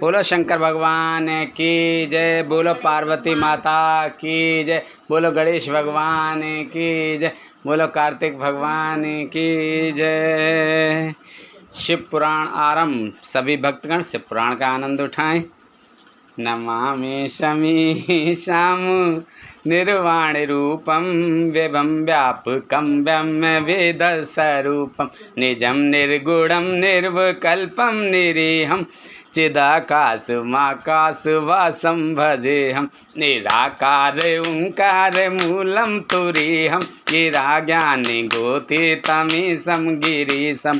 बोलो शंकर भगवान की जय, बोलो पार्वती माता की जय, बोलो गणेश भगवान की जय, बोलो कार्तिक भगवान की जय। शिव पुराण आरंभ। सभी भक्तगण शिव पुराण का आनंद उठाएं। नमामि शमीशां निर्वाण रूपम व्यभं व्यापकं व्याम्य वेदस्वरूपं निजं निर्गुणं निर्विकल्पं निरीहं चिदाकाशमाकाशवासं भजेऽहं निराकार ओंकार मूलं तुरीहं गिराज्ञानि गोतीतमीशं गिरीशं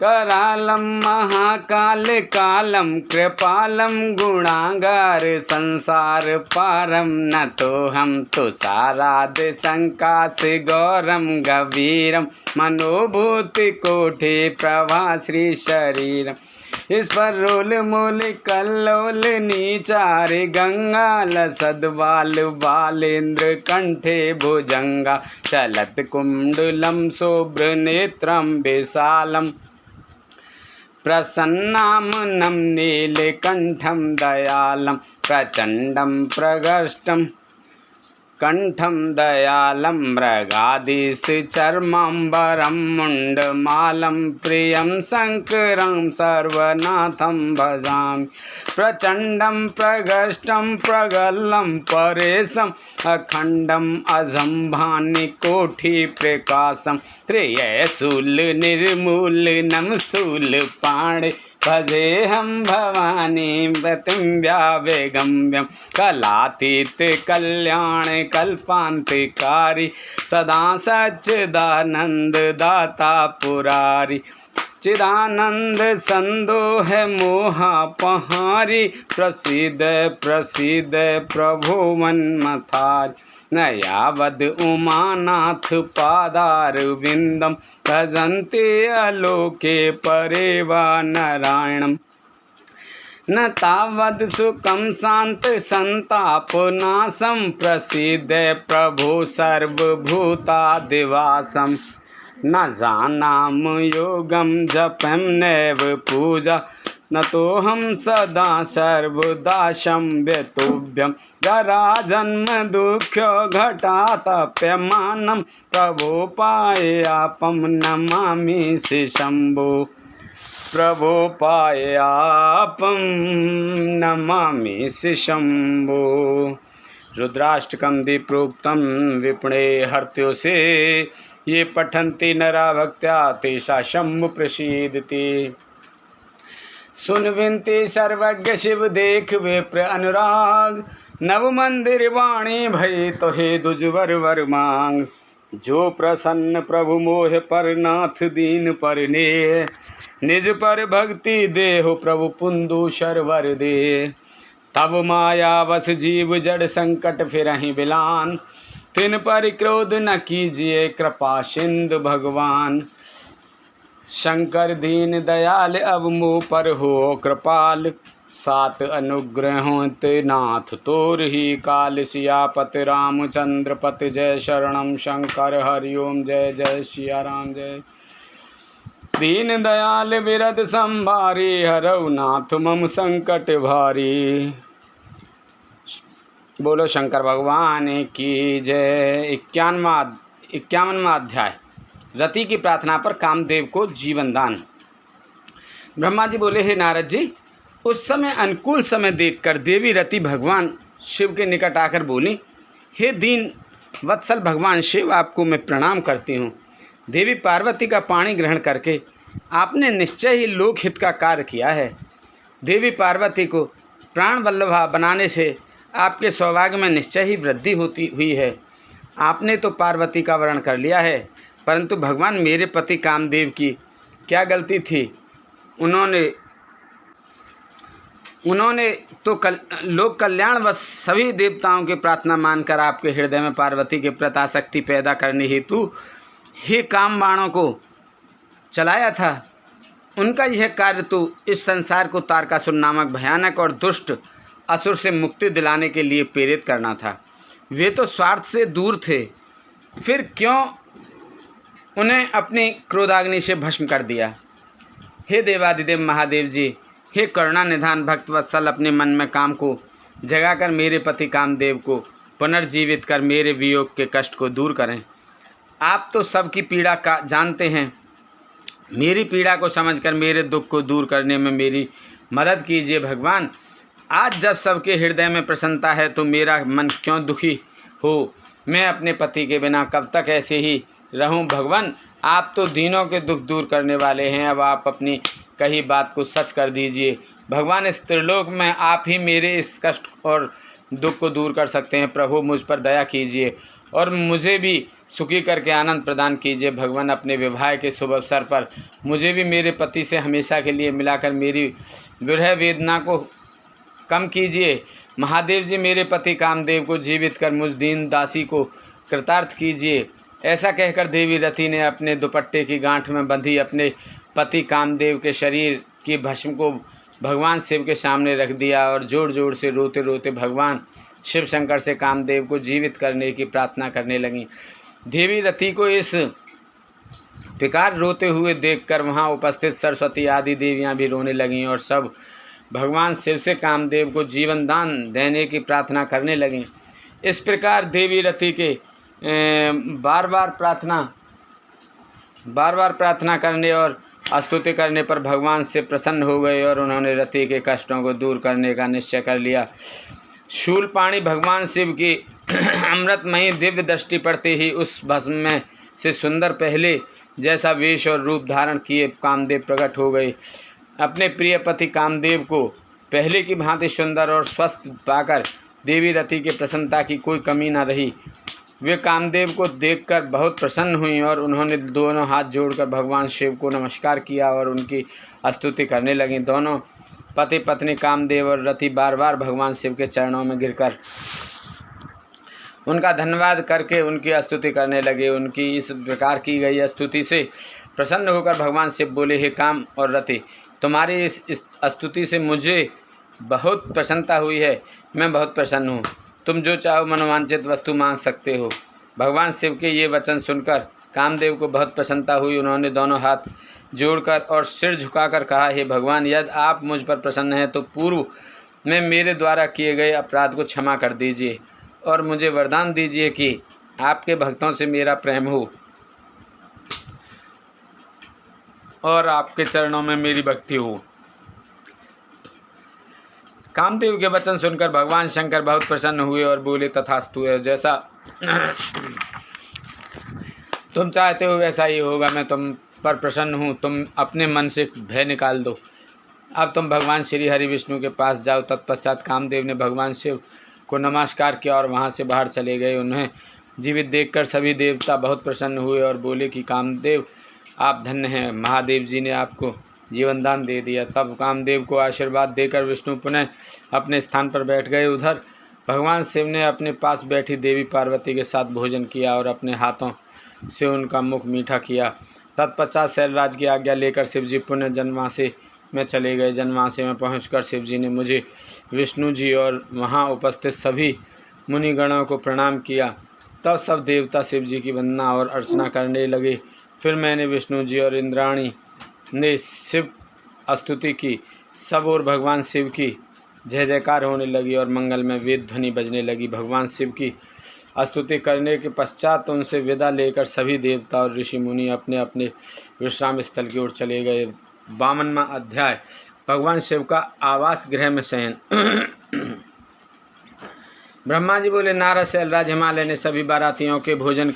करालं महाकाल कालं कृपालं गुणागार संसार पारं नतोऽहं तुषाराद संकाश गौरं गभीरं मनोभूतिकोटि प्रभा श्री शरीरम् ईश्वरोल मूल कल्लोल नीचार गंगाल सद्वाल बालेन्द्र कंठे भुजंगा चलत कुंडलम शुभ्र नेत्रम विशालम प्रसन्नामनं नीलकंठं दयालं प्रचंडं प्रगष्टं कंठं दयालं मृगाधीश चर्मांबरं मुंडमालं प्रियं शंकरं सर्वनाथं भजामि प्रचंडं प्रगष्टं प्रगल्लं परेशम् अखंडम् अजम्भानि कोटि प्रकाशं त्रियशूल निर्मूलनं शूलपाणि भजेऽहं भवानी पतिं व्यावेगम्यं कलातीत कल्याण कल्पांतकारी सदा सच्चिदानंद दाता पुरारी चिदानंद संदोह मोहापहारी प्रसिद्ध प्रसिद्ध प्रभु मन्मथारी नयावद उमानाथ पादार विंदम भजन्ते अलोके परेवा नारायणम न तावद सुखम शांत संतापनाशम प्रसिद्ध प्रभु सर्वभूतादिवासम न जानाम योगम जपम नैव पूजा न तो हम सदा सर्वदा शम्यतुभ्यं जरा जन्म दुःख्यो घटातप्यमानं प्रभोपायापं नमामि श्री शंभो प्रभोपायापं नमामि श्री शंभो। रुद्राष्टकं दीप्रोक्तं विपणे हर्त्यो से ये पठन्ति नरा भक्त्या तेषा शंभु प्रसीदति। सुन विनती सर्वज्ञ शिव देख विप्र अनुराग नव मंदिर वाणी भई तो हे दुजवर वर मांग जो प्रसन्न प्रभु मोह पर नाथ दीन पर ने निज पर भक्ति देहो प्रभु पुंदु शरवर दे तब माया बस जीव जड़ संकट फिरहि बिलान तिन पर क्रोध न कीजिए कृपा सिंधु भगवान शंकर दीन दयाल अब मुँह पर हो कृपाल सात अनुग्रहों ते नाथ तोर ही काल सियापत रामचंद्र पत जय शरणम शंकर हरिओम जय जय सिया राम जय दीन दयाल विरद संभारी हरऊ नाथ मम संकट भारी। बोलो शंकर भगवान की जय। 51वां अध्याय रति की प्रार्थना पर कामदेव को जीवन दान। ब्रह्मा जी बोले, हे नारद जी, उस समय अनुकूल समय देखकर देवी रति भगवान शिव के निकट आकर बोली, हे दीन वत्सल भगवान शिव, आपको मैं प्रणाम करती हूँ। देवी पार्वती का पाणी ग्रहण करके आपने निश्चय ही लोकहित का कार्य किया है। देवी पार्वती को प्राण वल्लभा बनाने से आपके सौभाग्य में निश्चय ही वृद्धि हुई है। आपने तो पार्वती का वरण कर लिया है, परंतु भगवान मेरे पति कामदेव की क्या गलती थी। उन्होंने तो लोक कल्याण व सभी देवताओं की प्रार्थना मानकर आपके हृदय में पार्वती के प्रति आसक्ति पैदा करने हेतु हे काम बाणों को चलाया था। उनका यह कार्य तो इस संसार को तारकासुर नामक भयानक और दुष्ट असुर से मुक्ति दिलाने के लिए प्रेरित करना था। वे तो स्वार्थ से दूर थे, फिर क्यों उन्हें अपनी क्रोधाग्नि से भस्म कर दिया। हे देवादिदेव महादेव जी, हे करुणा निधान भक्तवत्सल, अपने मन में काम को जगाकर मेरे पति कामदेव को पुनर्जीवित कर मेरे वियोग के कष्ट को दूर करें। आप तो सबकी पीड़ा का जानते हैं, मेरी पीड़ा को समझकर मेरे दुख को दूर करने में मेरी मदद कीजिए भगवान। आज जब सबके हृदय में प्रसन्नता है तो मेरा मन क्यों दुखी हो? मैं अपने पति के बिना कब तक ऐसे ही रहूं? भगवान, आप तो दीनों के दुख दूर करने वाले हैं, अब आप अपनी कही बात को सच कर दीजिए। भगवान, इस त्रिलोक में आप ही मेरे इस कष्ट और दुख को दूर कर सकते हैं। प्रभु, मुझ पर दया कीजिए और मुझे भी सुखी करके आनंद प्रदान कीजिए। भगवान, अपने विवाह के शुभ अवसर पर मुझे भी मेरे पति से हमेशा के लिए मिलाकर मेरी विरह वेदना को कम कीजिए। महादेव जी, मेरे पति कामदेव को जीवित कर मुझ दीन दासी को कृतार्थ कीजिए। ऐसा कहकर देवी रति ने अपने दुपट्टे की गांठ में बंधी अपने पति कामदेव के शरीर की भस्म को भगवान शिव के सामने रख दिया और जोर जोर से रोते रोते भगवान शिव शंकर से कामदेव को जीवित करने की प्रार्थना करने लगीं। देवी रति को इस प्रकार रोते हुए देखकर वहां उपस्थित सरस्वती आदि देवियां भी रोने लगीं और सब भगवान शिव से कामदेव को जीवन दान देने की प्रार्थना करने लगीं। इस प्रकार देवी रति के बार बार प्रार्थना करने और स्तुति करने पर भगवान से प्रसन्न हो गए और उन्होंने रति के कष्टों को दूर करने का निश्चय कर लिया। शूलपाणी भगवान शिव की अमृतमयी दिव्य दृष्टि पड़ते ही उस भस्म में से सुंदर पहले जैसा वेश और रूप धारण किए कामदेव प्रकट हो गए। अपने प्रिय पति कामदेव को पहले की भांति सुंदर और स्वस्थ पाकर देवी रति के प्रसन्नता की कोई कमी न रही। वे कामदेव को देखकर बहुत प्रसन्न हुई और उन्होंने दोनों हाथ जोड़कर भगवान शिव को नमस्कार किया और उनकी स्तुति करने लगीं। दोनों पति पत्नी कामदेव और रति बार बार भगवान शिव के चरणों में गिरकर उनका धन्यवाद करके उनकी स्तुति करने लगे। उनकी इस प्रकार की गई स्तुति से प्रसन्न होकर भगवान शिव बोले, हे काम और रति, तुम्हारी इस स्तुति से मुझे बहुत प्रसन्नता हुई है। मैं बहुत प्रसन्न हूँ। तुम जो चाहो मनोवांछित वस्तु मांग सकते हो। भगवान शिव के ये वचन सुनकर कामदेव को बहुत प्रसन्नता हुई। उन्होंने दोनों हाथ जोड़कर और सिर झुकाकर कहा, हे भगवान, यदि आप मुझ पर प्रसन्न हैं तो पूर्व में मेरे द्वारा किए गए अपराध को क्षमा कर दीजिए और मुझे वरदान दीजिए कि आपके भक्तों से मेरा प्रेम हो और आपके चरणों में मेरी भक्ति हो। कामदेव के वचन सुनकर भगवान शंकर बहुत प्रसन्न हुए और बोले, तथास्तु है, जैसा तुम चाहते हो वैसा ही होगा। मैं तुम पर प्रसन्न हूँ। तुम अपने मन से भय निकाल दो। अब तुम भगवान श्री हरि विष्णु के पास जाओ। तत्पश्चात कामदेव ने भगवान शिव को नमस्कार किया और वहाँ से बाहर चले गए। उन्हें जीवित देखकर सभी देवता बहुत प्रसन्न हुए और बोले कि कामदेव, आप धन्य हैं, महादेव जी ने आपको जीवन दान दे दिया। तब कामदेव को आशीर्वाद देकर विष्णु पुनः अपने स्थान पर बैठ गए। उधर भगवान शिव ने अपने पास बैठी देवी पार्वती के साथ भोजन किया और अपने हाथों से उनका मुख मीठा किया। तत्पश्चात शैलराज की आज्ञा लेकर शिवजी पुनः जनवासी में चले गए। जनवासी में पहुंचकर शिवजी ने मुझे विष्णु जी और वहां उपस्थित सभी मुनिगणों को प्रणाम किया। तब सब देवता शिवजी की वंदना और अर्चना करने लगे। फिर मैंने विष्णु जी और इंद्राणी ने शिव स्तुति की। सब और भगवान शिव की जय जयकार होने लगी और मंगल में वेद ध्वनि बजने लगी। भगवान शिव की स्तुति करने के पश्चात उनसे विदा लेकर सभी देवता और ऋषि मुनि अपने अपने विश्राम स्थल की ओर चले गए। 52वां अध्याय, भगवान शिव का आवास गृह में शयन। ब्रह्मा जी बोले, नारद शैलराज हिमालय ने सभी बारातियों के भोजन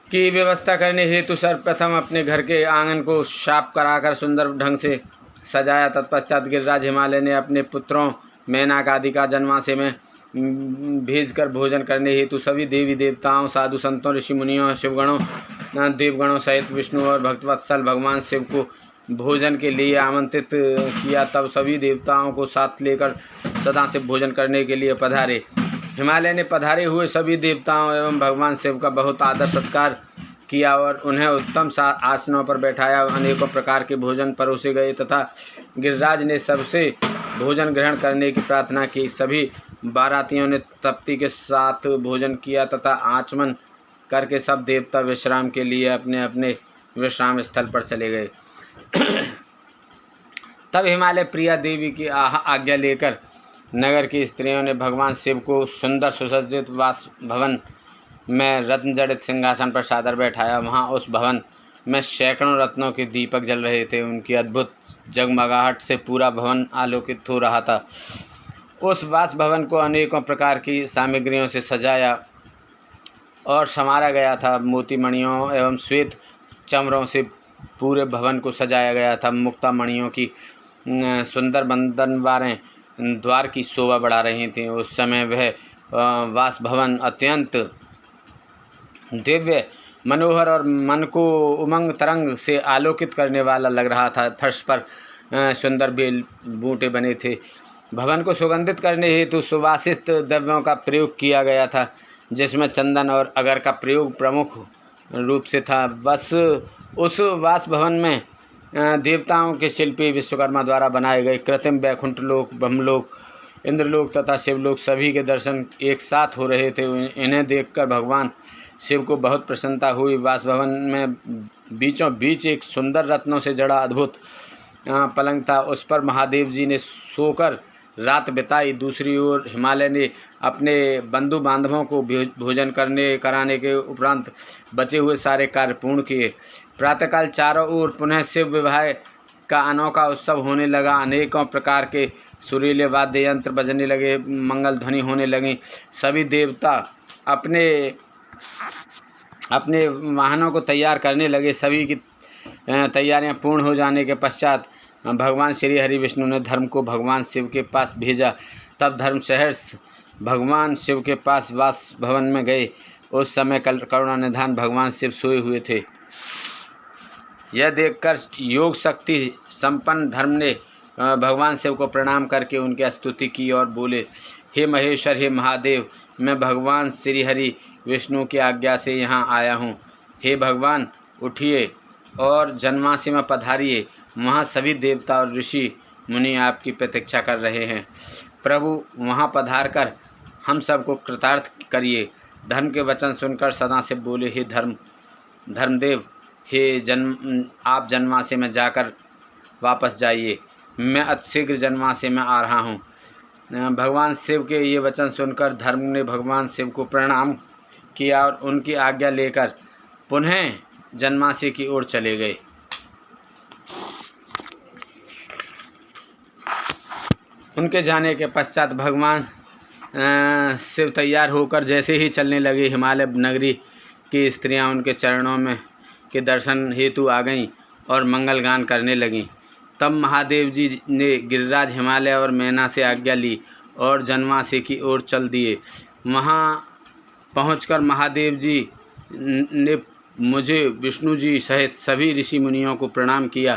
की व्यवस्था करने हेतु सर्वप्रथम अपने घर के आंगन को साफ कराकर सुंदर ढंग से सजाया। तत्पश्चात गिरिराज हिमालय ने अपने पुत्रों मेनक आदि का जनवासे में भेजकर भोजन करने हेतु सभी देवी देवताओं, साधु संतों, ऋषि मुनियों, शिवगणों, देवगणों सहित विष्णु और भक्तवत्सल भगवान शिव को भोजन के लिए आमंत्रित किया। तब सभी देवताओं को साथ लेकर सदा से भोजन करने के लिए पधारे। हिमालय ने पधारे हुए सभी देवताओं एवं भगवान शिव का बहुत आदर सत्कार किया और उन्हें उत्तम आसनों पर बैठाया। अनेकों प्रकार के भोजन परोसे गए तथा गिरिराज ने सबसे भोजन ग्रहण करने की प्रार्थना की। सभी बारातियों ने तृप्ति के साथ भोजन किया तथा आचमन करके सब देवता विश्राम के लिए अपने अपने विश्राम स्थल पर चले गए। तब हिमालय प्रिया देवी की आज्ञा लेकर नगर की स्त्रियों ने भगवान शिव को सुंदर सुसज्जित वास भवन में रत्न जड़ित सिंहासन पर सादर बैठाया। वहाँ उस भवन में सैकड़ों रत्नों के दीपक जल रहे थे। उनकी अद्भुत जगमगाहट से पूरा भवन आलोकित हो रहा था। उस वास भवन को अनेकों प्रकार की सामग्रियों से सजाया और संवारा गया था। मोती मणियों एवं श्वेत चमरों से पूरे भवन को सजाया गया था। मुक्ता मणियों की सुंदर बंधनवारें द्वार की शोभा बढ़ा रही थीं। उस समय वह वास भवन अत्यंत दिव्य, मनोहर और मन को उमंग तरंग से आलोकित करने वाला लग रहा था। फर्श पर सुंदर बेल बूटे बने थे। भवन को सुगंधित करने हेतु सुवासित द्रव्यों का प्रयोग किया गया था, जिसमें चंदन और अगर का प्रयोग प्रमुख रूप से था। बस उस वास भवन में देवताओं के शिल्पी विश्वकर्मा द्वारा बनाए गए कृत्रिम वैकुंठ लोक, ब्रह्मलोक, इंद्रलोक तथा शिवलोक सभी के दर्शन एक साथ हो रहे थे। इन्हें देखकर भगवान शिव को बहुत प्रसन्नता हुई। वास भवन में बीचों बीच एक सुंदर रत्नों से जड़ा अद्भुत पलंग था। उस पर महादेव जी ने सोकर रात बिताई। दूसरी ओर हिमालय ने अपने बंधु बांधवों को भोजन कराने के उपरांत बचे हुए सारे कार्य पूर्ण किए। प्रातःकाल चारों ओर पुनः शिव विवाह का अनोखा उत्सव होने लगा। अनेकों प्रकार के सुरीले वाद्य यंत्र बजने लगे, मंगल ध्वनि होने लगी। सभी देवता अपने अपने वाहनों को तैयार करने लगे। सभी की तैयारियां पूर्ण हो जाने के पश्चात भगवान श्री हरि विष्णु ने धर्म को भगवान शिव के पास भेजा। तब धर्म सहर्ष भगवान शिव के पास वास भवन में गए। उस समय करुणानिधान भगवान शिव सोए हुए थे। यह देखकर योग शक्ति संपन्न धर्म ने भगवान शिव को प्रणाम करके उनकी स्तुति की और बोले, हे महेश्वर, हे महादेव, मैं भगवान श्री हरि विष्णु की आज्ञा से यहाँ आया हूँ। हे भगवान, उठिए और जन्मासी में पधारिए। वहाँ सभी देवता और ऋषि मुनि आपकी प्रतीक्षा कर रहे हैं। प्रभु, वहाँ पधार कर हम सबको कृतार्थ करिए। धर्म के वचन सुनकर सदाशिव बोले, हे धर्मदेव, आप जन्मासी में जाकर वापस जाइए। मैं अतिशीघ्र जन्मासी में आ रहा हूँ। भगवान शिव के ये वचन सुनकर धर्म ने भगवान शिव को प्रणाम किया और उनकी आज्ञा लेकर पुनः जन्मासी की ओर चले गए। उनके जाने के पश्चात भगवान शिव तैयार होकर जैसे ही चलने लगे, हिमालय नगरी की स्त्रियां उनके चरणों में के दर्शन हेतु आ गईं और मंगलगान करने लगीं। तब महादेव जी ने गिरिराज, हिमालय और मैना से आज्ञा ली और जन्मासी की ओर चल दिए। वहाँ पहुंचकर महादेव जी ने मुझे विष्णु जी सहित सभी ऋषि मुनियों को प्रणाम किया।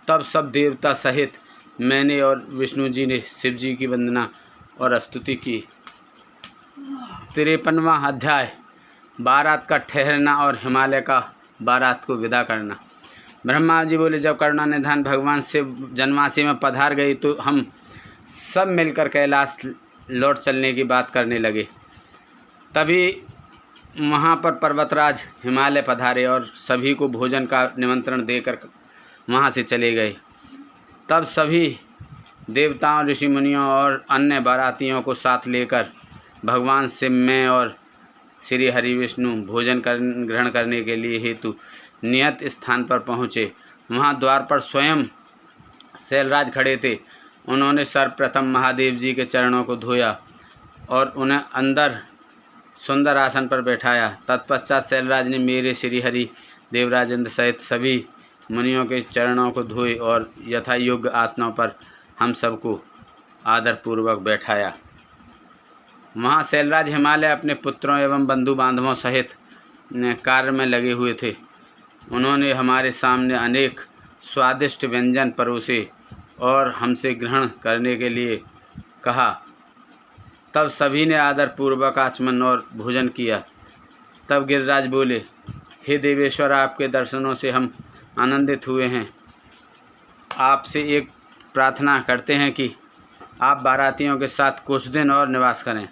तब सब देवता सहित मैंने और विष्णु जी ने शिव जी की वंदना और स्तुति की। 53वां अध्याय, बारात का ठहरना और हिमालय का बारात को विदा करना। ब्रह्मा जी बोले, जब करुणानिधान भगवान शिव जन्मासी में पधार गई तो हम सब मिलकर कैलाश लौट चलने की बात करने लगे। तभी वहाँ पर पर्वतराज हिमालय पधारे और सभी को भोजन का निमंत्रण देकर वहाँ से चले गए। तब सभी देवताओं, ऋषि मुनियों और अन्य बारातियों को साथ लेकर भगवान शिव में और श्री हरि विष्णु भोजन ग्रहण करने के लिए हेतु नियत स्थान पर पहुँचे। वहाँ द्वार पर स्वयं शैलराज खड़े थे। उन्होंने सर्वप्रथम महादेव जी के चरणों को धोया और उन्हें अंदर सुंदर आसन पर बैठाया। तत्पश्चात शैलराज ने मेरे श्री हरि देवराजेंद्र सहित सभी मुनियों के चरणों को धोए और यथा योग्य आसनों पर हम सबको आदरपूर्वक बैठाया। वहाँ शैलराज हिमालय अपने पुत्रों एवं बंधु बांधवों सहित कार्य में लगे हुए थे। उन्होंने हमारे सामने अनेक स्वादिष्ट व्यंजन परोसे और हमसे ग्रहण करने के लिए कहा। तब सभी ने आदरपूर्वक आचमन और भोजन किया। तब गिरिराज बोले, हे देवेश्वर, आपके दर्शनों से हम आनंदित हुए हैं। आपसे एक प्रार्थना करते हैं कि आप बारातियों के साथ कुछ दिन और निवास करें।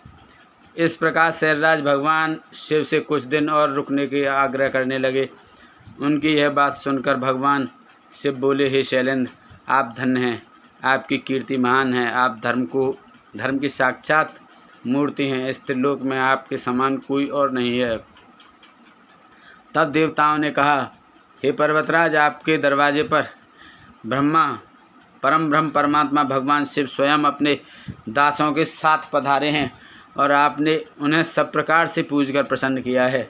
इस प्रकार शैलराज भगवान शिव से कुछ दिन और रुकने के आग्रह करने लगे। उनकी यह बात सुनकर भगवान शिव बोले, हे शैलेंद्र, आप धन्य हैं। आपकी कीर्ति महान है। आप धर्म की साक्षात मूर्ति हैं। इस त्रिलोक में आपके समान कोई और नहीं है। तब देवताओं ने कहा, हे पर्वतराज, आपके दरवाजे पर परम ब्रह्म परमात्मा भगवान शिव स्वयं अपने दासों के साथ पधारे हैं और आपने उन्हें सब प्रकार से पूजकर प्रसन्न किया है।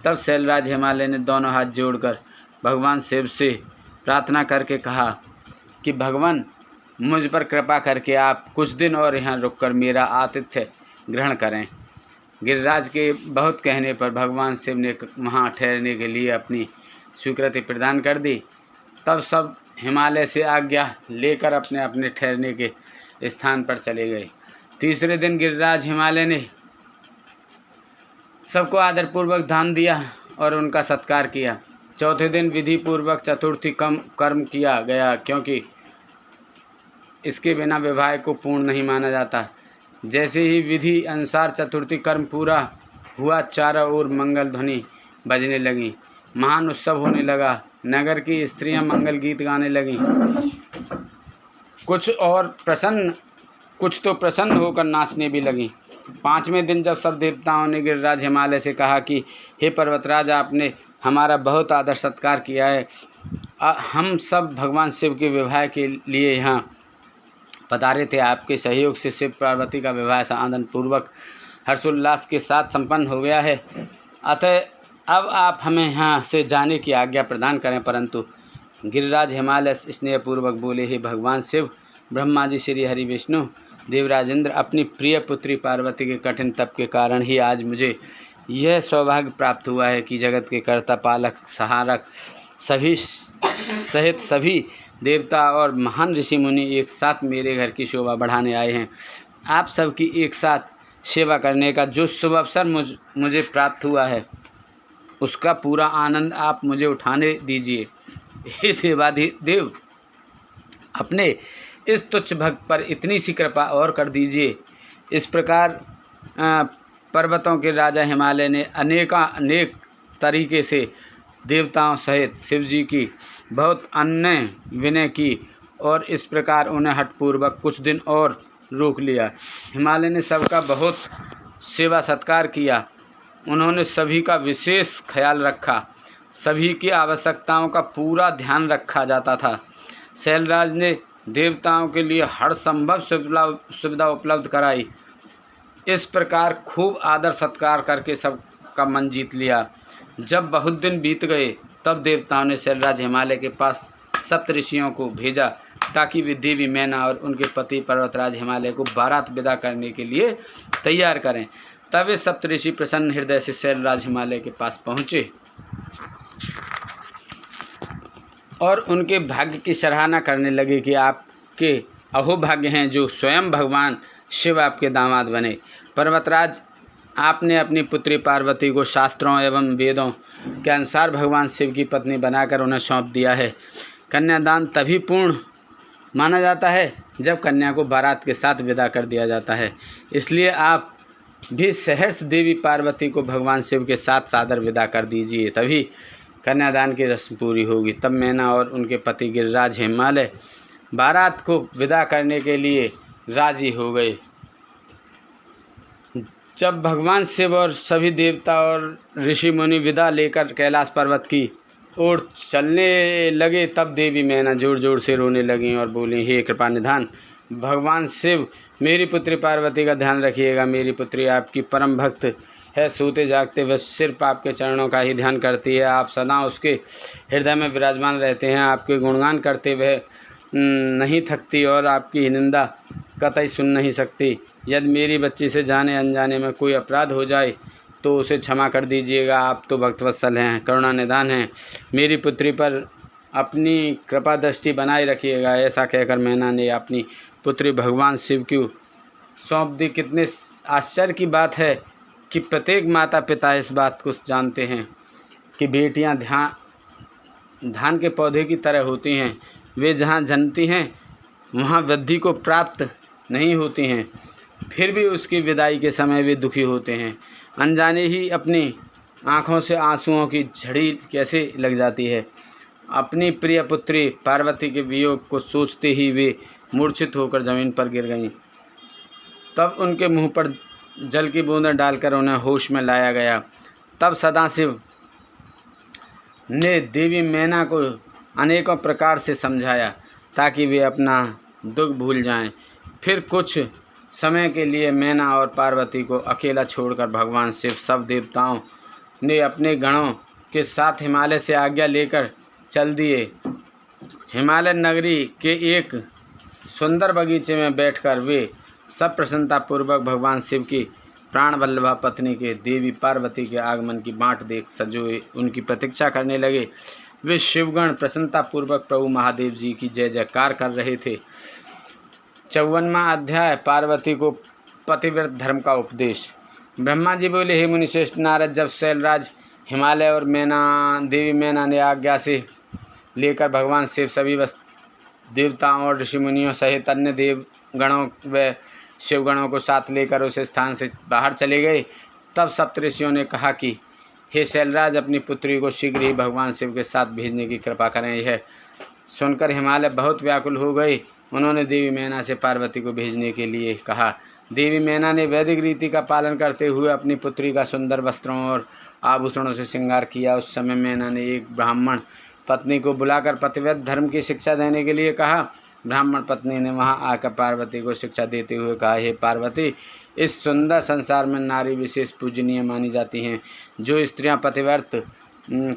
तब शैलराज हिमालय ने दोनों हाथ जोड़कर भगवान शिव से प्रार्थना करके कहा कि भगवान, मुझ पर कृपा करके आप कुछ दिन और यहाँ रुककर मेरा आतिथ्य ग्रहण करें। गिरिराज के बहुत कहने पर भगवान शिव ने वहाँ ठहरने के लिए अपनी स्वीकृति प्रदान कर दी। तब सब हिमालय से आज्ञा लेकर अपने अपने ठहरने के स्थान पर चले गए। तीसरे दिन गिरिराज हिमालय ने सबको आदरपूर्वक दान दिया और उनका सत्कार किया। चौथे दिन विधि पूर्वक चतुर्थी कर्म किया गया, क्योंकि इसके बिना विवाह को पूर्ण नहीं माना जाता। जैसे ही विधि अनुसार चतुर्थी कर्म पूरा हुआ, चारों ओर मंगल ध्वनि बजने लगी, महान उत्सव होने लगा। नगर की स्त्रियां मंगल गीत गाने लगीं। कुछ तो प्रसन्न होकर नाचने भी लगीं। पाँचवें दिन जब सब देवताओं ने गिरिराज हिमालय से कहा कि हे पर्वतराज, आपने हमारा बहुत आदर सत्कार किया है, हम सब भगवान शिव के विवाह के लिए यहाँ पधारे थे। आपके सहयोग से शिव पार्वती का विवाह आनंद पूर्वक हर्षोल्लास के साथ संपन्न हो गया है। अतः अब आप हमें यहाँ से जाने की आज्ञा प्रदान करें। परंतु गिरिराज हिमालय स्नेहपूर्वक बोले, हे भगवान शिव, ब्रह्मा जी, श्री हरि विष्णु, देवराजेंद्र, अपनी प्रिय पुत्री पार्वती के कठिन तप के कारण ही आज मुझे यह सौभाग्य प्राप्त हुआ है कि जगत के कर्ता, पालक, सहारक सभी सहित सभी देवता और महान ऋषि मुनि एक साथ मेरे घर की शोभा बढ़ाने आए हैं। आप सबकी एक साथ सेवा करने का जो शुभ अवसर मुझे प्राप्त हुआ है, उसका पूरा आनंद आप मुझे उठाने दीजिए। हे देवाधिदेव, अपने इस तुच्छ भक्त पर इतनी सी कृपा और कर दीजिए। इस प्रकार पर्वतों के राजा हिमालय ने अनेक तरीके से देवताओं सहित शिव जी की बहुत अन्य विनय की और इस प्रकार उन्हें हठपूर्वक कुछ दिन और रोक लिया। हिमालय ने सबका बहुत सेवा सत्कार किया। उन्होंने सभी का विशेष ख्याल रखा। सभी की आवश्यकताओं का पूरा ध्यान रखा जाता था। शैलराज ने देवताओं के लिए हर संभव सुविधा उपलब्ध कराई। इस प्रकार खूब आदर सत्कार करके सबका मन जीत लिया। जब बहुत दिन बीत गए, तब देवताओं ने शैलराज हिमालय के पास सप्तऋषियों को भेजा ताकि वे देवी मैना और उनके पति पर्वतराज हिमालय को बारात विदा करने के लिए तैयार करें। तब वे सप्तऋषि प्रसन्न हृदय से शैलराज हिमालय के पास पहुँचे और उनके भाग्य की सराहना करने लगे कि आपके अहोभाग्य हैं जो स्वयं भगवान शिव आपके दामाद बने। पर्वतराज, आपने अपनी पुत्री पार्वती को शास्त्रों एवं वेदों के अनुसार भगवान शिव की पत्नी बनाकर उन्हें सौंप दिया है। कन्यादान तभी पूर्ण माना जाता है जब कन्या को बारात के साथ विदा कर दिया जाता है। इसलिए आप भी सहर्ष देवी पार्वती को भगवान शिव के साथ सादर विदा कर दीजिए, तभी कन्यादान की रस्म पूरी होगी। तब मैना और उनके पति गिरिराज हिमालय बारात को विदा करने के लिए राजी हो गए। जब भगवान शिव और सभी देवता और ऋषि मुनि विदा लेकर कैलाश पर्वत की ओर चलने लगे, तब देवी मैना जोर जोर से रोने लगीं और बोली, हे कृपा निधान भगवान शिव, मेरी पुत्री पार्वती का ध्यान रखिएगा। मेरी पुत्री आपकी परम भक्त है। सोते जागते वह सिर्फ आपके चरणों का ही ध्यान करती है। आप सदा उसके हृदय में विराजमान रहते हैं। आपके गुणगान करते वह नहीं थकती और आपकी निंदा कतई सुन नहीं सकती। यदि मेरी बच्ची से जाने अनजाने में कोई अपराध हो जाए तो उसे क्षमा कर दीजिएगा। आप तो भक्तवत्सल हैं, करुणा निधान हैं। मेरी पुत्री पर अपनी कृपा दृष्टि बनाए रखिएगा। ऐसा कहकर मैना ने अपनी पुत्री भगवान शिव को सौंप दी। कितने आश्चर्य की बात है कि प्रत्येक माता पिता इस बात को जानते हैं कि बेटियां धान के पौधे की तरह होती हैं। वे जहाँ जन्मती हैं वहाँ वृद्धि को प्राप्त नहीं होती हैं, फिर भी उसकी विदाई के समय वे दुखी होते हैं। अनजाने ही अपनी आँखों से आंसुओं की झड़ी कैसे लग जाती है। अपनी प्रिय पुत्री पार्वती के वियोग को सोचते ही वे मूर्छित होकर ज़मीन पर गिर गईं। तब उनके मुंह पर जल की बूंदें डालकर उन्हें होश में लाया गया। तब सदाशिव ने देवी मैना को अनेकों प्रकार से समझाया ताकि वे अपना दुख भूल जाएं। फिर कुछ समय के लिए मैना और पार्वती को अकेला छोड़कर भगवान शिव सब देवताओं ने अपने गणों के साथ हिमालय से आज्ञा लेकर चल दिए। हिमालय नगरी के एक सुंदर बगीचे में बैठकर वे सब प्रसन्नतापूर्वक भगवान शिव की प्राण वल्लभा पत्नी के देवी पार्वती के आगमन की बाट देख सजोए उनकी प्रतीक्षा करने लगे। वे शिवगण प्रसन्नतापूर्वक प्रभु महादेव जी की जय जयकार कर रहे थे। 54वां अध्याय पार्वती को पतिव्रत धर्म का उपदेश। ब्रह्मा जी बोले, हे मुनिश्रेष्ठ नारद, जब शैलराज हिमालय और देवी मैना ने आज्ञा से लेकर भगवान शिव सभी देवताओं और ऋषि मुनियों सहित अन्य देवगणों व शिवगणों को साथ लेकर उस स्थान से बाहर चले गए, तब सप्तऋषियों ने कहा कि हे शैलराज, अपनी पुत्री को शीघ्र ही भगवान शिव के साथ भेजने की कृपा करें। यह सुनकर हिमालय बहुत व्याकुल हो गए। उन्होंने देवी मैना से पार्वती को भेजने के लिए कहा। देवी मैना ने वैदिक रीति का पालन करते हुए अपनी पुत्री का सुंदर वस्त्रों और आभूषणों से श्रृंगार किया। उस समय मैना ने एक ब्राह्मण पत्नी को बुलाकर पतिव्रत धर्म की शिक्षा देने के लिए कहा। ब्राह्मण पत्नी ने वहां आकर पार्वती को शिक्षा देते हुए कहा, हे पार्वती, इस सुंदर संसार में नारी विशेष पूजनीय मानी जाती हैं। जो स्त्रियां पतिव्रत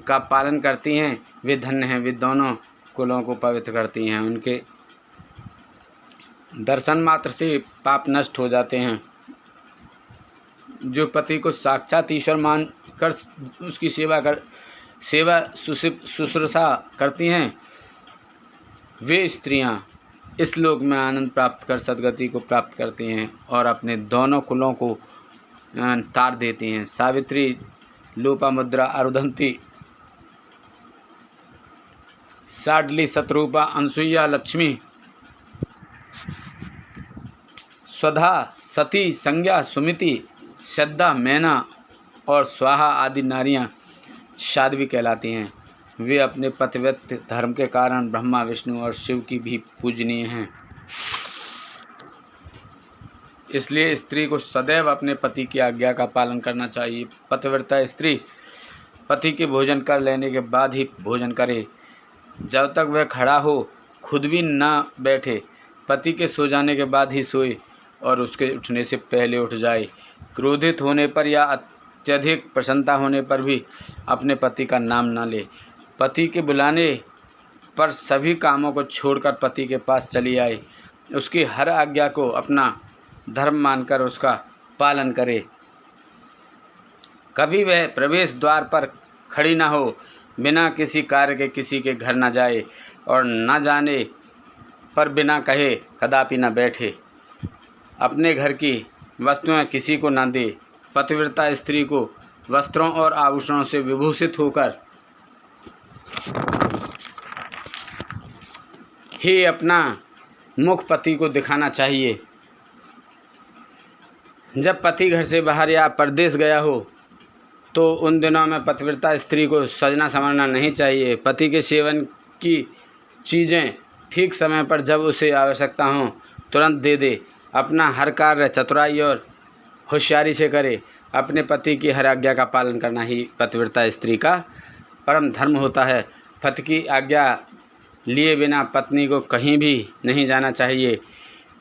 का पालन करती हैं वे धन्य हैं। वे दोनों कुलों को पवित्र करती हैं। उनके दर्शन मात्र से पाप नष्ट हो जाते हैं। जो पति को साक्षात ईश्वर मानकर उसकी सेवा शुश्रूषा करती हैं, वे स्त्रियां इस लोक में आनंद प्राप्त कर सद्गति को प्राप्त करती हैं और अपने दोनों कुलों को तार देती हैं। सावित्री, लोपामुद्रा, अरुंधति, साडली, शतरूपा, अनसुईया, लक्ष्मी, स्वधा, सती, संज्ञा, सुमिति, श्रद्धा, मैना और स्वाहा आदि नारियां साध्वी कहलाती हैं। वे अपने पतिव्रत धर्म के कारण ब्रह्मा, विष्णु और शिव की भी पूजनीय हैं। इसलिए स्त्री को सदैव अपने पति की आज्ञा का पालन करना चाहिए। पतिव्रता स्त्री पति के भोजन कर लेने के बाद ही भोजन करे। जब तक वह खड़ा हो खुद भी न बैठे। पति के सो जाने के बाद ही सोए और उसके उठने से पहले उठ जाए। क्रोधित होने पर या अत्यधिक प्रसन्नता होने पर भी अपने पति का नाम न ले। पति के बुलाने पर सभी कामों को छोड़कर पति के पास चली आए। उसकी हर आज्ञा को अपना धर्म मानकर उसका पालन करे। कभी वह प्रवेश द्वार पर खड़ी न हो, बिना किसी कार्य के किसी के घर न जाए और न जाने पर बिना कहे कदापि न बैठे। अपने घर की वस्तुएं किसी को न दे। पतिव्रता स्त्री को वस्त्रों और आभूषणों से विभूषित होकर ही अपना मुख पति को दिखाना चाहिए। जब पति घर से बाहर या परदेश गया हो तो उन दिनों में पतिव्रता स्त्री को सजना संवरना नहीं चाहिए। पति के सेवन की चीज़ें ठीक समय पर जब उसे आवश्यकता हो तुरंत दे दे। अपना हर कार्य चतुराई और होशियारी से करे। अपने पति की हर आज्ञा का पालन करना ही पतिव्रता स्त्री का परम धर्म होता है। पति की आज्ञा लिए बिना पत्नी को कहीं भी नहीं जाना चाहिए,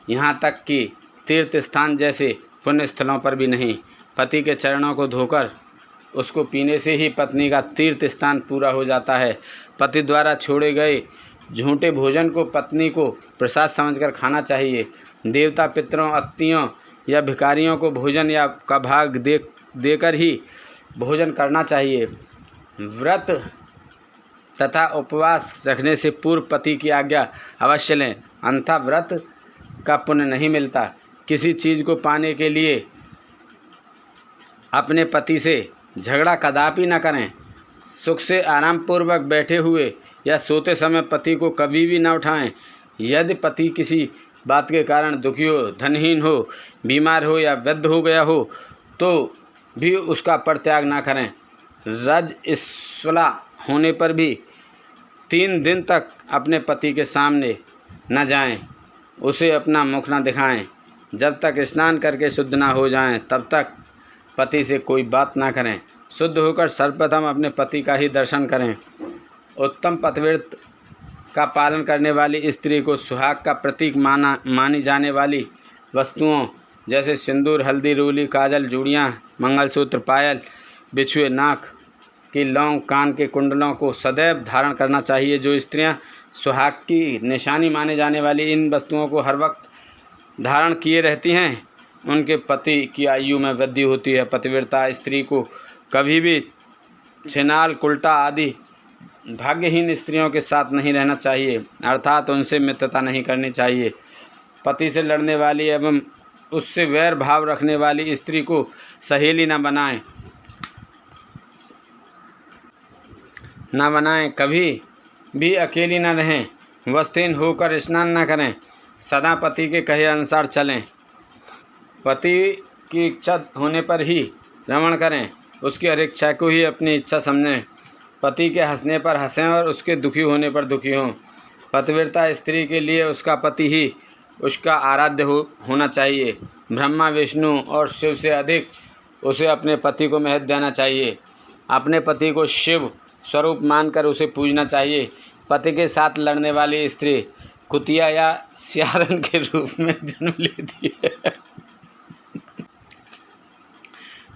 यहाँ तक कि तीर्थ स्थान जैसे पुण्य स्थलों पर भी नहीं। पति के चरणों को धोकर उसको पीने से ही पत्नी का तीर्थ स्थान पूरा हो जाता है। पति द्वारा छोड़े गए झूठे भोजन को पत्नी को प्रसाद समझकर खाना चाहिए। देवता, पितरों, अतिथियों या भिखारियों को भोजन या का भाग देकर ही भोजन करना चाहिए। व्रत तथा उपवास रखने से पूर्व पति की आज्ञा अवश्य लें, अन्यथा व्रत का पुण्य नहीं मिलता। किसी चीज़ को पाने के लिए अपने पति से झगड़ा कदापि न करें। सुख से आरामपूर्वक बैठे हुए या सोते समय पति को कभी भी न उठाएं। यदि पति किसी बात के कारण दुखी हो, धनहीन हो, बीमार हो या वृद्ध हो गया हो तो भी उसका परित्याग न करें। रजस्वला होने पर भी 3 दिन तक अपने पति के सामने न जाएं। उसे अपना मुख न दिखाएं। जब तक स्नान करके शुद्ध ना हो जाएं, तब तक पति से कोई बात ना करें। शुद्ध होकर सर्वप्रथम अपने पति का ही दर्शन करें। उत्तम पतिव्रत का पालन करने वाली स्त्री को सुहाग का प्रतीक मानी जाने वाली वस्तुओं जैसे सिंदूर, हल्दी, रोली, काजल, चूड़ियाँ, मंगलसूत्र, पायल, बिछुए, नाक की लौंग, कान के कुंडलों को सदैव धारण करना चाहिए। जो स्त्रियां सुहाग की निशानी माने जाने वाली इन वस्तुओं को हर वक्त धारण किए रहती हैं, उनके पति की आयु में वृद्धि होती है। पतिव्रता स्त्री को कभी भी छिनाल, कुल्टा आदि भाग्यहीन स्त्रियों के साथ नहीं रहना चाहिए, अर्थात उनसे मित्रता नहीं करनी चाहिए। पति से लड़ने वाली एवं उससे वैर भाव रखने वाली स्त्री को सहेली न बनाएं, कभी भी अकेली न रहें, वस्त्रहीन होकर स्नान न करें, सदा पति के कहे अनुसार चलें, पति की इच्छा होने पर ही रमण करें, उसकी हर इच्छा को ही अपनी इच्छा समझें, पति के हंसने पर हंसें और उसके दुखी होने पर दुखी हों। पतिव्रता स्त्री के लिए उसका पति ही उसका आराध्य होना चाहिए। ब्रह्मा, विष्णु और शिव से अधिक उसे अपने पति को महत्व देना चाहिए। अपने पति को शिव स्वरूप मानकर उसे पूजना चाहिए। पति के साथ लड़ने वाली स्त्री कुतिया या सियारन के रूप में जन्म लेती है।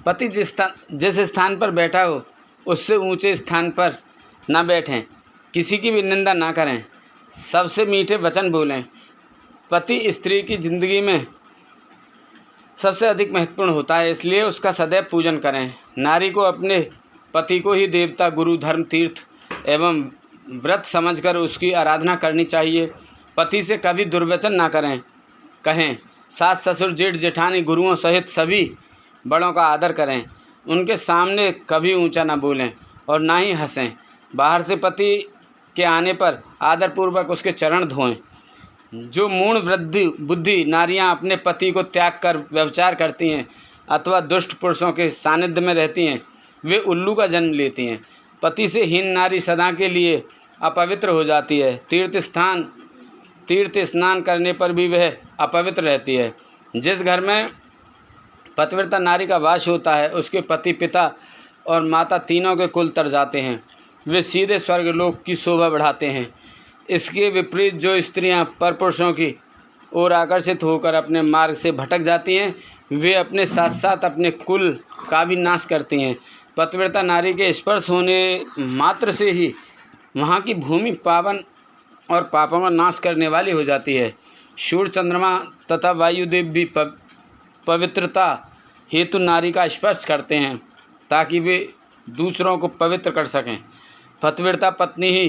पति जिस स्थान पर बैठा हो उससे ऊंचे स्थान पर न बैठें, किसी की भी निंदा ना करें, सबसे मीठे वचन बोलें। पति स्त्री की जिंदगी में सबसे अधिक महत्वपूर्ण होता है, इसलिए उसका सदैव पूजन करें। नारी को अपने पति को ही देवता, गुरु, धर्म, तीर्थ एवं व्रत समझकर उसकी आराधना करनी चाहिए। पति से कभी दुर्वचन ना कहें। सास, ससुर, जेठ, जेठानी, गुरुओं सहित सभी बड़ों का आदर करें। उनके सामने कभी ऊंचा ना बोलें और ना ही हंसें। बाहर से पति के आने पर आदरपूर्वक उसके चरण धोएं। जो मूढ़ बुद्धि नारियां अपने पति को त्याग कर व्यभिचार करती हैं अथवा दुष्ट पुरुषों के सानिध्य में रहती हैं, वे उल्लू का जन्म लेती हैं। पति से हीन नारी सदा के लिए अपवित्र हो जाती है। तीर्थ स्नान करने पर भी वह अपवित्र रहती है। जिस घर में पतिव्रता नारी का वास होता है, उसके पति, पिता और माता तीनों के कुल तर जाते हैं। वे सीधे स्वर्गलोक की शोभा बढ़ाते हैं। इसके विपरीत जो स्त्रियां परपुरुषों की ओर आकर्षित होकर अपने मार्ग से भटक जाती हैं, वे अपने साथ साथ अपने कुल का भी नाश करती हैं। पतिव्रता नारी के स्पर्श होने मात्र से ही वहाँ की भूमि पावन और पापों का नाश करने वाली हो जाती है। सूर्य, चंद्रमा तथा वायुदेव भी पवित्रता हेतु नारी का स्पर्श करते हैं ताकि वे दूसरों को पवित्र कर सकें। पतिव्रता पत्नी ही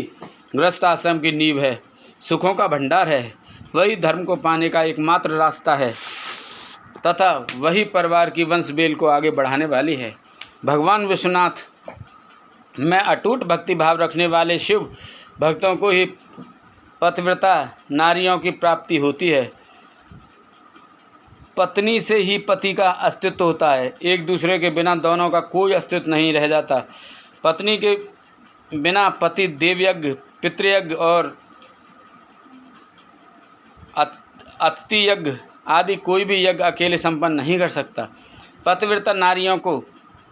गृहस्थ आश्रम की नींव है, सुखों का भंडार है। वही धर्म को पाने का एकमात्र रास्ता है तथा वही परिवार की वंश बेल को आगे बढ़ाने वाली है। भगवान विश्वनाथ में अटूट भक्ति भाव रखने वाले शिव भक्तों को ही पतिव्रता नारियों की प्राप्ति होती है। पत्नी से ही पति का अस्तित्व होता है। एक दूसरे के बिना दोनों का कोई अस्तित्व नहीं रह जाता। पत्नी के बिना पति देवयज्ञ, पितृयज्ञ और अतिथि यज्ञ आदि कोई भी यज्ञ अकेले संपन्न नहीं कर सकता। पतिव्रता नारियों को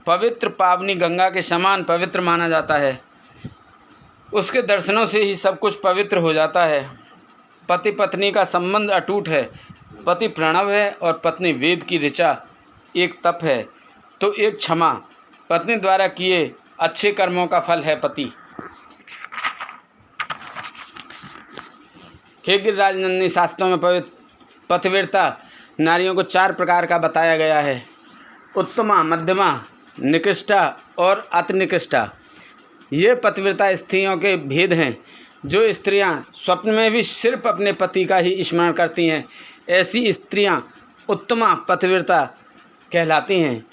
पवित्र पावनी गंगा के समान पवित्र माना जाता है। उसके दर्शनों से ही सब कुछ पवित्र हो जाता है। पति पत्नी का संबंध अटूट है। पति प्रणव है और पत्नी वेद की ऋचा। एक तप है तो एक क्षमा। पत्नी द्वारा किए अच्छे कर्मों का फल है पति। हे गिरिराज नंदिनी, शास्त्रों में पतिव्रता नारियों को 4 प्रकार का बताया गया है: उत्तमा, मध्यमा, निकृष्टा और अति निकृष्टा। ये पतिव्रता स्त्रियों के भेद हैं। जो स्त्रियां स्वप्न में भी सिर्फ अपने पति का ही स्मरण करती हैं, ऐसी स्त्रियां उत्तमा पतिव्रता कहलाती हैं।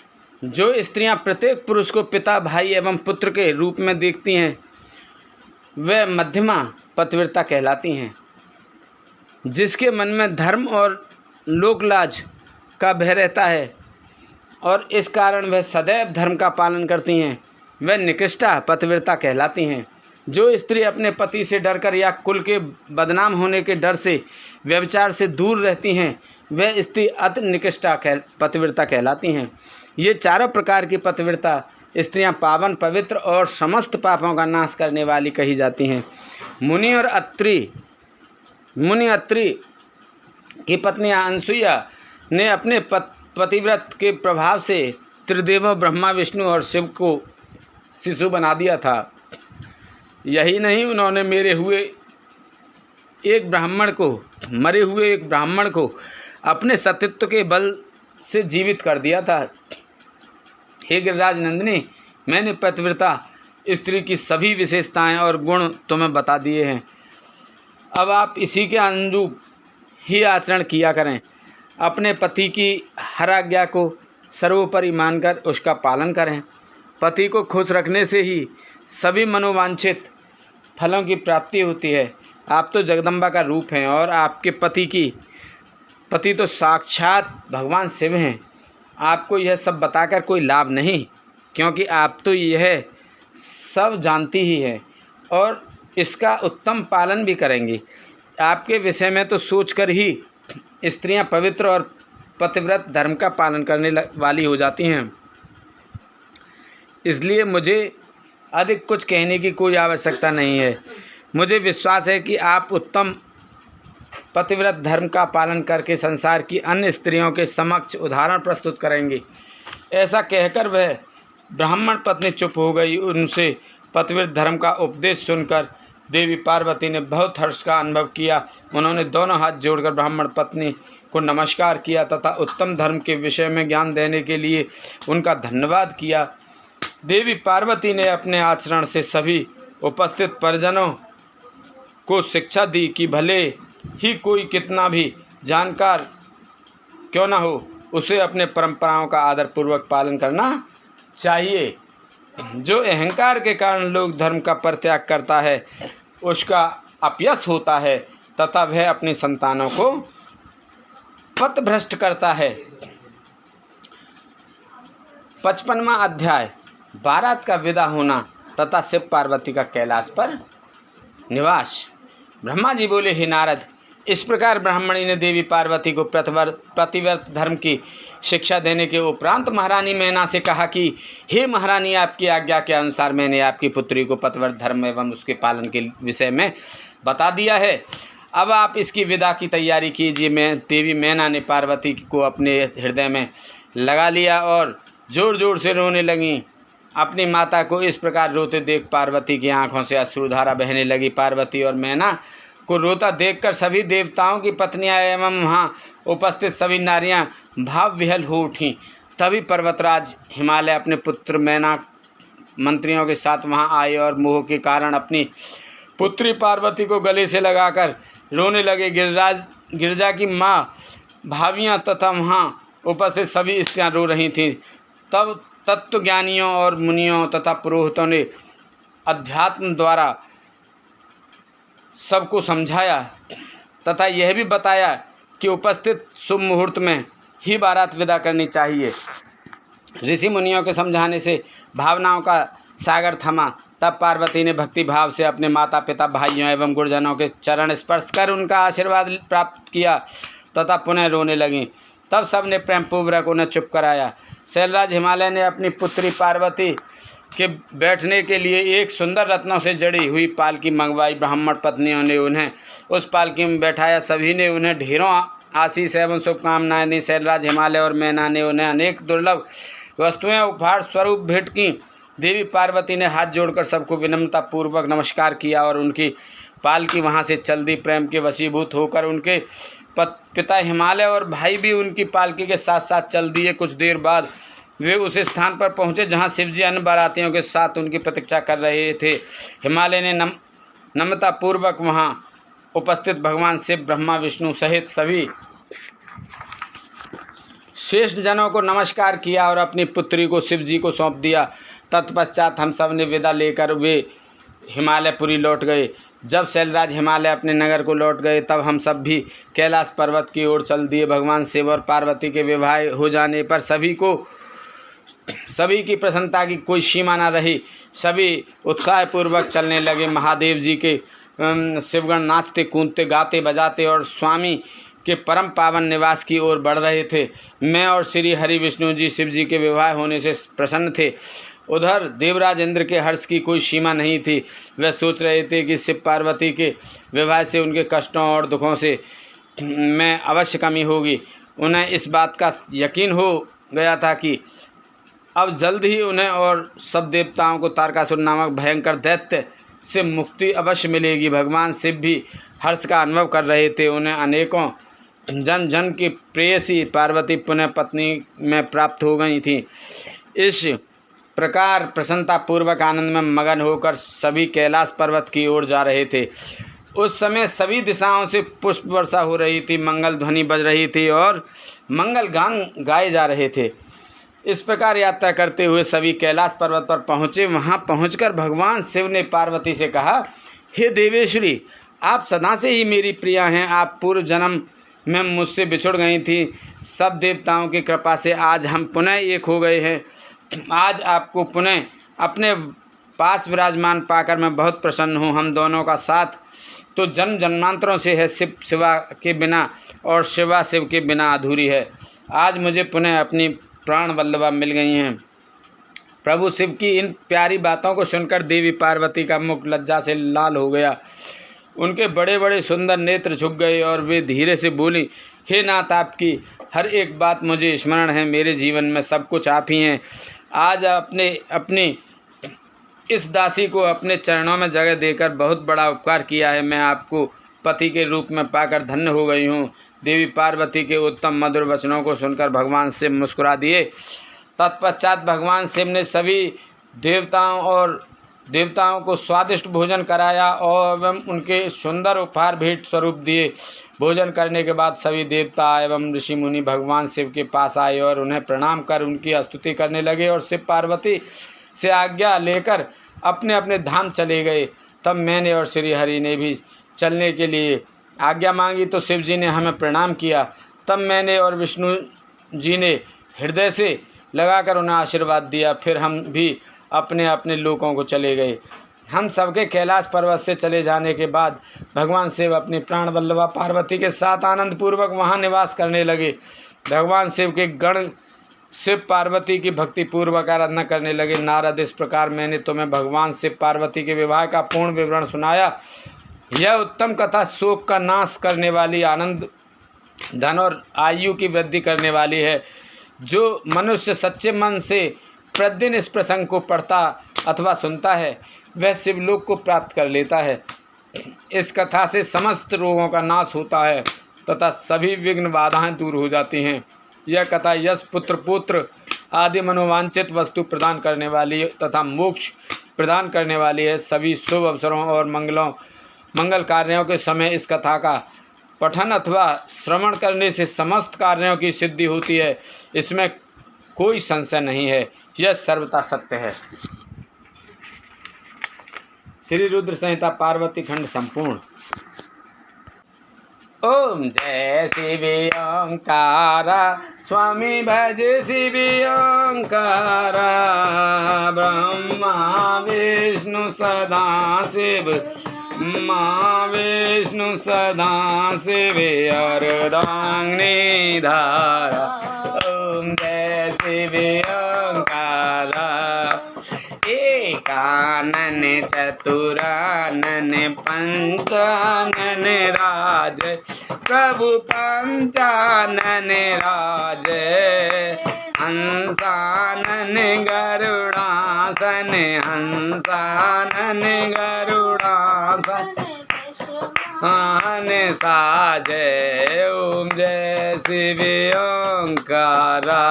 जो स्त्रियां प्रत्येक पुरुष को पिता, भाई एवं पुत्र के रूप में देखती हैं, वे मध्यमा पतिव्रता कहलाती हैं। जिसके मन में धर्म और लोकलाज का भय रहता है और इस कारण वह सदैव धर्म का पालन करती हैं, वह निकृष्टा पतिव्रता कहलाती हैं। जो स्त्री अपने पति से डरकर या कुल के बदनाम होने के डर से व्यभिचार से दूर रहती हैं, वह स्त्री अति निकृष्टा पतिव्रता कहलाती हैं। ये चारों प्रकार की पतिव्रता स्त्रियां पावन, पवित्र और समस्त पापों का नाश करने वाली कही जाती हैं। मुनि अत्रि की पत्नी अनसुईया ने अपने पतिव्रत के प्रभाव से त्रिदेवों ब्रह्मा, विष्णु और शिव को शिशु बना दिया था। यही नहीं, उन्होंने मरे हुए एक ब्राह्मण को अपने सतीत्व के बल से जीवित कर दिया था। हे गिरिराज नंदिनी, मैंने पतिव्रता स्त्री की सभी विशेषताएं और गुण तुम्हें बता दिए हैं। अब आप इसी के अनुरूप ही आचरण किया करें। अपने पति की हर आज्ञा को सर्वोपरि मानकर उसका पालन करें। पति को खुश रखने से ही सभी मनोवांछित फलों की प्राप्ति होती है। आप तो जगदम्बा का रूप हैं और आपके पति तो साक्षात भगवान शिव हैं। आपको यह सब बताकर कोई लाभ नहीं, क्योंकि आप तो यह सब जानती ही हैं और इसका उत्तम पालन भी करेंगी। आपके विषय में तो सोचकर ही स्त्रियां पवित्र और पतिव्रत धर्म का पालन करने वाली हो जाती हैं। इसलिए मुझे अधिक कुछ कहने की कोई आवश्यकता नहीं है। मुझे विश्वास है कि आप उत्तम पतिव्रत धर्म का पालन करके संसार की अन्य स्त्रियों के समक्ष उदाहरण प्रस्तुत करेंगे। ऐसा कहकर वह ब्राह्मण पत्नी चुप हो गई। उनसे पतिव्रत धर्म का उपदेश सुनकर देवी पार्वती ने बहुत हर्ष का अनुभव किया। उन्होंने दोनों हाथ जोड़कर ब्राह्मण पत्नी को नमस्कार किया तथा उत्तम धर्म के विषय में ज्ञान देने के लिए उनका धन्यवाद किया। देवी पार्वती ने अपने आचरण से सभी उपस्थित परिजनों को शिक्षा दी कि भले ही कोई कितना भी जानकार क्यों न हो, उसे अपने परंपराओं का आदरपूर्वक पालन करना चाहिए। जो अहंकार के कारण लोग धर्म का परित्याग करता है, उसका अपयश होता है तथा वह अपनी संतानों को पथभ्रष्ट करता है। 55वां अध्याय, बारात का विदा होना तथा शिव पार्वती का कैलाश पर निवास। ब्रह्मा जी बोले, हे नारद, इस प्रकार ब्राह्मणी ने देवी पार्वती को पतिव्रत धर्म की शिक्षा देने के उपरांत महारानी मैना से कहा कि हे महारानी, आपकी आज्ञा के अनुसार मैंने आपकी पुत्री को पतिव्रत धर्म एवं उसके पालन के विषय में बता दिया है। अब आप इसकी विदा की तैयारी कीजिए। देवी मैना ने पार्वती को अपने हृदय में लगा लिया और जोर जोर से रोने लगीं। अपनी माता को इस प्रकार रोते देख पार्वती की आंखों से अश्रुधारा बहने लगी। पार्वती और मैना को रोता देखकर सभी देवताओं की पत्नियां एवं वहाँ उपस्थित सभी नारियां भाव विहल हो उठीं। तभी पर्वतराज हिमालय अपने पुत्र मैना मंत्रियों के साथ वहाँ आए और मोह के कारण अपनी पुत्री पार्वती को गले से लगाकर रोने लगे। गिरिजा की माँ, भाभियाँ तथा वहाँ उपस्थित सभी स्त्रियाँ रो रही थीं। तब तत्वज्ञानियों और मुनियों तथा पुरोहितों ने अध्यात्म द्वारा सबको समझाया तथा यह भी बताया कि उपस्थित शुभ मुहूर्त में ही बारात विदा करनी चाहिए। ऋषि मुनियों के समझाने से भावनाओं का सागर थमा। तब पार्वती ने भक्ति भाव से अपने माता पिता, भाइयों एवं गुरुजनों के चरण स्पर्श कर उनका आशीर्वाद प्राप्त किया तथा पुनः रोने लगीं। तब सब ने प्रेम पूर्वक उन्हें चुप कराया। शैलराज हिमालय ने अपनी पुत्री पार्वती के बैठने के लिए एक सुंदर रत्नों से जड़ी हुई पालकी मंगवाई। ब्राह्मण पत्नियों ने उन्हें उस पालकी में बैठाया। सभी ने उन्हें ढेरों आशीष एवं शुभकामनाएं दी। शैलराज हिमालय और मैना ने उन्हें अनेक दुर्लभ वस्तुएं उपहार स्वरूप भेंट की। देवी पार्वती ने हाथ जोड़कर सबको विनम्रतापूर्वक नमस्कार किया और उनकी पालकी वहाँ से चल दी। प्रेम के वशीभूत होकर उनके पिता हिमालय और भाई भी उनकी पालकी के साथ साथ चल दिए। कुछ देर बाद वे उस स्थान पर पहुँचे जहाँ शिवजी अन्य बारातियों के साथ उनकी प्रतीक्षा कर रहे थे। हिमालय ने नम्रतापूर्वक वहाँ उपस्थित भगवान शिव, ब्रह्मा, विष्णु सहित सभी श्रेष्ठ जनों को नमस्कार किया और अपनी पुत्री को शिवजी को सौंप दिया। तत्पश्चात हम सब ने विदा लेकर वे हिमालयपुरी लौट गए। जब शैलराज हिमालय अपने नगर को लौट गए तब हम सब भी कैलाश पर्वत की ओर चल दिए। भगवान शिव और पार्वती के विवाह हो जाने पर सभी की प्रसन्नता की कोई सीमा न रही। सभी उत्साहपूर्वक चलने लगे। महादेव जी के शिवगण नाचते कूदते गाते बजाते और स्वामी के परम पावन निवास की ओर बढ़ रहे थे। मैं और श्री हरि विष्णु जी शिव जी के विवाह होने से प्रसन्न थे। उधर देवराज इंद्र के हर्ष की कोई सीमा नहीं थी। वह सोच रहे थे कि शिव पार्वती के विवाह से उनके कष्टों और दुखों से में अवश्य कमी होगी। उन्हें इस बात का यकीन हो गया था कि अब जल्द ही उन्हें और सब देवताओं को तारकासुर नामक भयंकर दैत्य से मुक्ति अवश्य मिलेगी। भगवान शिव भी हर्ष का अनुभव कर रहे थे। उन्हें अनेकों जन जन की प्रेयसी पार्वती पुनः पत्नी में प्राप्त हो गई थी। इस प्रकार प्रसन्नता पूर्वक आनंद में मगन होकर सभी कैलाश पर्वत की ओर जा रहे थे। उस समय सभी दिशाओं से पुष्प वर्षा हो रही थी, मंगल ध्वनि बज रही थी और मंगल गान गाए जा रहे थे। इस प्रकार यात्रा करते हुए सभी कैलाश पर्वत पर पहुँचे। वहाँ पहुँचकर भगवान शिव ने पार्वती से कहा, हे देवेश्वरी, आप सदा से ही मेरी प्रिया हैं। आप पूर्व जन्म में मुझसे बिछुड़ गई थी। सब देवताओं की कृपा से आज हम पुनः एक हो गए हैं। आज आपको पुनः अपने पास विराजमान पाकर मैं बहुत प्रसन्न हूँ। हम दोनों का साथ तो जन्म जन्मांतरों से है। शिव शिवा के बिना और शिवा शिव के बिना अधूरी है। आज मुझे पुनः अपनी प्राण वल्लभा मिल गई हैं। प्रभु शिव की इन प्यारी बातों को सुनकर देवी पार्वती का मुख लज्जा से लाल हो गया। उनके बड़े बड़े सुंदर नेत्र झुक गए और वे धीरे से बोली, हे नाथ, आपकी हर एक बात मुझे स्मरण है। मेरे जीवन में सब कुछ आप ही हैं। आज अपनी इस दासी को अपने चरणों में जगह देकर बहुत बड़ा उपकार किया है। मैं आपको पति के रूप में पाकर धन्य हो गई हूँ। देवी पार्वती के उत्तम मधुर वचनों को सुनकर भगवान शिव मुस्कुरा दिए। तत्पश्चात भगवान शिव ने सभी देवताओं को स्वादिष्ट भोजन कराया और उनके सुंदर उपहार भेंट स्वरूप दिए। भोजन करने के बाद सभी देवता एवं ऋषि मुनि भगवान शिव के पास आए और उन्हें प्रणाम कर उनकी स्तुति करने लगे और शिव पार्वती से आज्ञा लेकर अपने अपने धाम चले गए। तब मैंने और श्री हरि ने भी चलने के लिए आज्ञा मांगी तो शिव जी ने हमें प्रणाम किया। तब मैंने और विष्णु जी ने हृदय से लगाकर उन्हें आशीर्वाद दिया। फिर हम भी अपने अपने लोकों को चले गए। हम सबके कैलाश पर्वत से चले जाने के बाद भगवान शिव अपनी प्राण वल्लभा पार्वती के साथ आनंद पूर्वक वहाँ निवास करने लगे। भगवान शिव के गण शिव पार्वती की भक्ति पूर्वक आराधना करने लगे। नारद, इस प्रकार मैंने तुम्हें भगवान शिव पार्वती के विवाह का पूर्ण विवरण सुनाया। यह उत्तम कथा शोक का नाश करने वाली, आनंद, धन और आयु की वृद्धि करने वाली है। जो मनुष्य सच्चे मन से प्रतिदिन इस प्रसंग को पढ़ता अथवा सुनता है वह शिवलोक को प्राप्त कर लेता है। इस कथा से समस्त रोगों का नाश होता है तथा सभी विघ्न बाधाएं दूर हो जाती हैं। यह कथा यश, पुत्र आदि मनोवांछित वस्तु प्रदान करने वाली तथा मोक्ष प्रदान करने वाली है। सभी शुभ अवसरों और मंगल कार्यों के समय इस कथा का पठन अथवा श्रवण करने से समस्त कार्यों की सिद्धि होती है। इसमें कोई संशय नहीं है। यह सर्वथा सत्य है। श्री रुद्र संहिता पार्वती खंड संपूर्ण। ओम जय शिव ओंकारा, स्वामी भज शिव ओंकारा। ब्रह्मा विष्णु सदा शिव, माँ विष्णु सदा शिव अर्धांगिनी धारा। ओम जय शिव ओंकारा। एकानन चतुरानन पंचानन राज, सब पंचानन राज। हंसानन गरुड़ासन, हंसानन गरुड़ासन आन साजय। ओम जय शिव ओंकारा।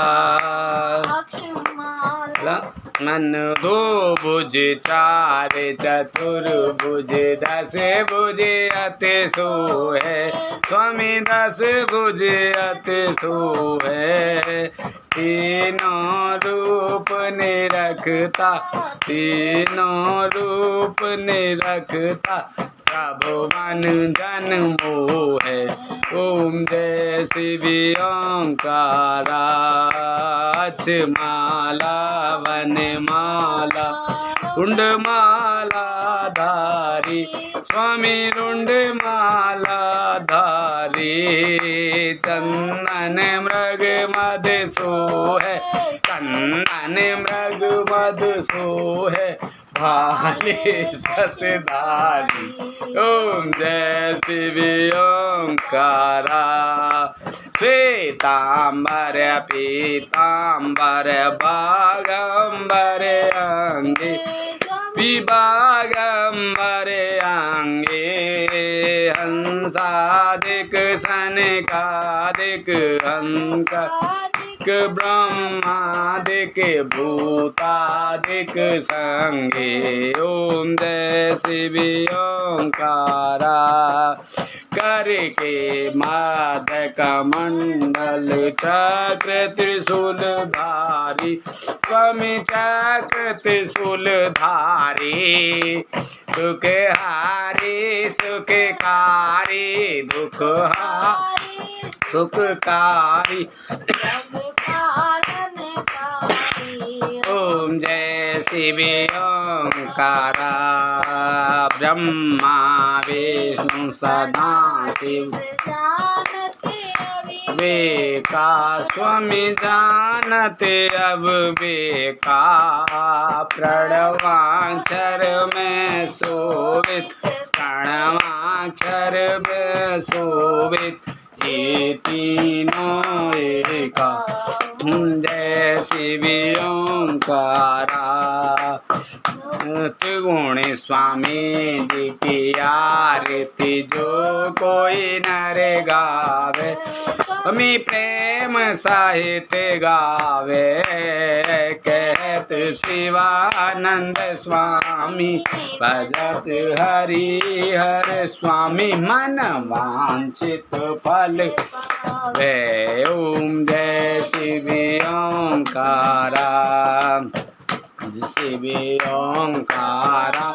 मन दो भुज चार चतुर्भुज, दस भुज अति सोहे। स्वामी दस भुज अति सोहे। तीनों रूप निरखता, तीनों रूप निरखता। प्रभुवन जन मोहे। ओम जय शिव ओंकारा। अक्ष माला वन माला रुंड माला धारी स्वामी रुंड माला धारी। चंदन मृग मद सोहे चंदन मृग मद सोहे भाले सतधारी। ओम जय शिव ओंकारा। श्वेतांबर पीतांबर बागंबर अंगे विभागंबर अंगे। हंसादिक सनकादिक हंकादिक ब्रह्मादिक भूतादिक संगे। ओम जय शिव ओंकारा। करके मादक मंडल चक्र त्रिशूल धारी स्वामी चक्र त्रिशूल धारी। सुख हारी सुखकारी दुख हारी सुखकारी। ओम जय शिव ओंकारा। ब्रह्मा विष्णु सदा शिव वेका स्वामी जानते अब वेका। प्रणवाक्षर में शोभित प्रणवाक्षर में शोभित ये तीनों एका। जय शिव ओंकारा। त्रिगुणी स्वामी जी की आरती जो कोई नर गावे। हमें प्रेम साहित्य गावे। कहत शिवानंद स्वामी भजत हरि हर स्वामी मन वांछित फल वे। ओम जय शिव ओंकारा। शिव ओंकारा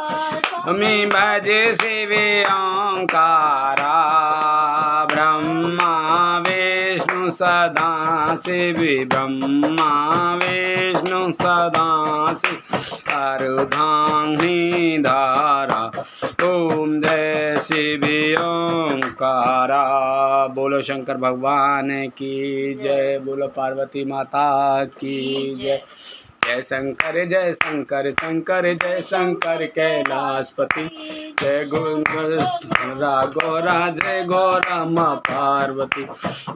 हमें भज शिव ओंकारा। ब्रह्मा विष्णु सदा शिव ब्रह्मा विष्णु सदा शिव अर्धांगिनी धारा। ओम जय शिव ओंकारा। बोलो शंकर भगवान की जय। बोलो पार्वती माता की जय। जय शंकर शंकर जय शंकर कैलाशपति। जय गौरा जय गौरा माँ पार्वती।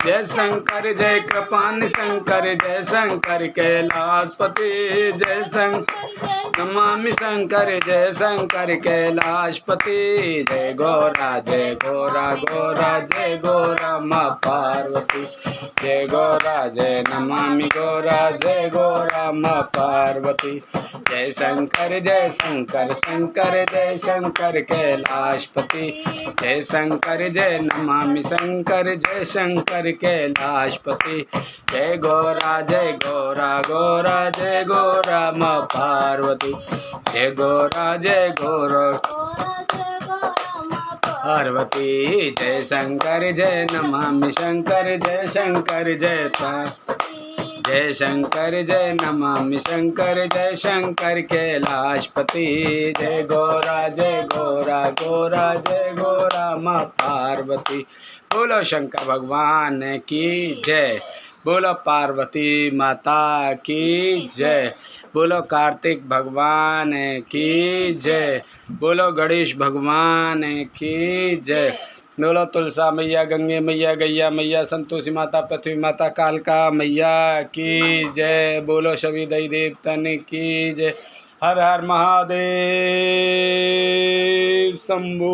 जय शंकर जय कृपान शंकर जय शंकर कैलाशपति। जय शंकर नमामि शंकर जय शंकर कैलाशपति। जय गौरा गौरा जय गौरा माँ पार्वती। जय गौरा जय नमामि गौरा जय गौरा माँ पार्वती। जय शंकर शंकर जय शंकर कैलाशपति। जय शंकर जय नमामि शंकर जय शंकर कैलाशपति। जय गौरा गौरा जय गौरा माँ पार्वती। जय गौरा पार्वती। जय शंकर जय नमामि शंकर जय शंकर जय जय शंकर जय नमामि शंकर जय शंकर कैलाशपति। जय गौरा गौरा जय गौरा माँ पार्वती। बोलो शंकर भगवान की जय। बोलो पार्वती माता की जय। बोलो कार्तिक भगवान की जय। बोलो गणेश भगवान की जय। बोलो तुलसा मैया गंगे मैया गैया मैया संतोषी माता पृथ्वी माता कालका मैया की जय। बोलो सभी देवी देवतन की जय। हर हर महादेव शंभू।